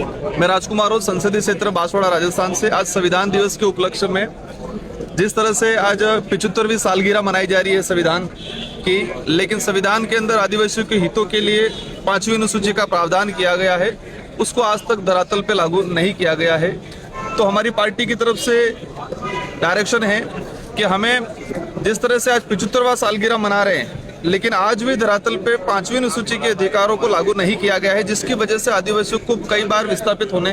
मैं राजकुमार हूँ, संसदीय क्षेत्र बांसवाड़ा राजस्थान से। आज संविधान दिवस के उपलक्ष्य में जिस तरह से आज 75वीं सालगिरह मनाई जा रही है संविधान की, लेकिन संविधान के अंदर आदिवासियों के हितों के लिए 5वीं अनुसूची का प्रावधान किया गया है, उसको आज तक धरातल पे लागू नहीं किया गया है। तो हमारी पार्टी की तरफ से डायरेक्शन है कि हमें जिस तरह से आज 75वां सालगिरह मना रहे हैं, लेकिन आज भी धरातल पे 5वीं अनुसूची के अधिकारों को लागू नहीं किया गया है, जिसकी वजह से आदिवासियों को कई बार विस्थापित होने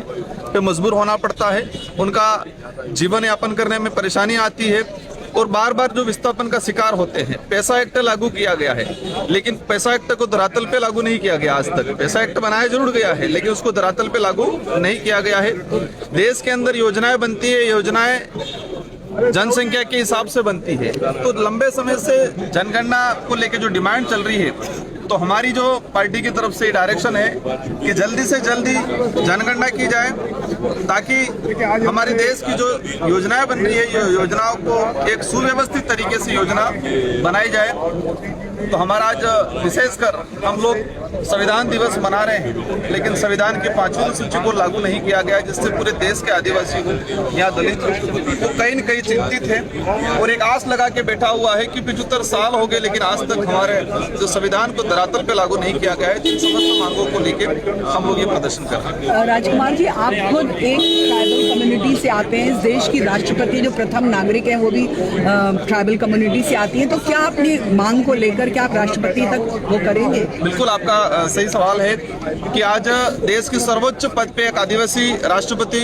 पे मजबूर होना पड़ता है, उनका जीवन यापन करने में परेशानी आती है और बार बार जो विस्थापन का शिकार होते हैं। पैसा एक्ट लागू किया गया है, लेकिन पैसा एक्ट को धरातल पे लागू नहीं किया गया। आज तक पैसा एक्ट बनाया जरूर गया है, लेकिन उसको धरातल पे लागू नहीं किया गया है। देश के अंदर योजनाएं बनती है, योजनाएं जनसंख्या के हिसाब से बनती है। तो लंबे समय से जनगणना को लेकर जो डिमांड चल रही है, तो हमारी जो पार्टी की तरफ से डायरेक्शन है कि जल्दी से जल्दी जनगणना की जाए, ताकि हमारे देश की जो योजनाएं बन रही है, ये योजनाओं को एक सुव्यवस्थित तरीके से योजना बनाई जाए। तो हमारा आज विशेषकर हम लोग संविधान दिवस मना रहे हैं, लेकिन संविधान की 5वीं अनुसूची को लागू नहीं किया गया, जिससे पूरे देश के आदिवासी या दलित वो कहीं न कहीं चिंतित है और एक आस लगा के बैठा हुआ है कि 75 साल हो गए, लेकिन आज तक हमारे जो संविधान को धरातल पे लागू नहीं किया गया है। जिन समस्त मांगों को लेकर हम लोग ये प्रदर्शन कर रहे हैं। राजकुमार जी, आप खुद एक ट्राइबल कम्युनिटी से आते हैं, इस देश की राष्ट्रपति जो प्रथम नागरिक हैं वो भी ट्राइबल कम्युनिटी से आती हैं, तो क्या अपनी मांग को लेकर क्या आप राष्ट्रपति तक वो करेंगे? बिल्कुल, आपका सही सवाल है कि आज देश के सर्वोच्च पद पे एक आदिवासी राष्ट्रपति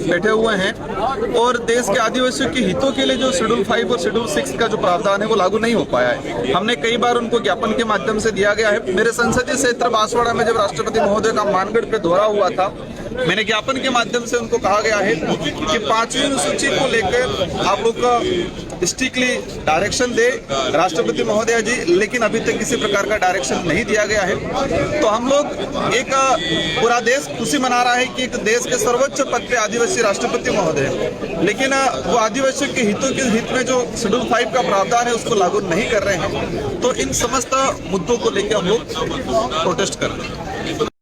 बैठे हुए हैं और देश के आदिवासियों के हितों के लिए जो शेड्यूल 5 और शेड्यूल 6 का जो प्रावधान है वो लागू नहीं हो पाया है। हमने कई बार उनको ज्ञापन के माध्यम से दिया गया है। मेरे संसदीय क्षेत्र बांसवाड़ा में जब राष्ट्रपति महोदय का मानगढ़ पे दौरा हुआ था, मैंने ज्ञापन के माध्यम से उनको कहा गया है कि 5वीं अनुसूची को लेकर आप लोग स्ट्रिक्टली डायरेक्शन दे राष्ट्रपति महोदय जी, लेकिन अभी तक किसी प्रकार का डायरेक्शन नहीं दिया गया है। तो हम लोग एक पूरा देश खुशी मना रहा है कि एक देश के सर्वोच्च पद पे आदिवासी राष्ट्रपति महोदय है, लेकिन वो आदिवासियों के हितों के हित में जो शेड्यूल 5 का प्रावधान है उसको लागू नहीं कर रहे हैं। तो इन समस्त मुद्दों को लेकर हम लोग प्रोटेस्ट कर रहे हैं।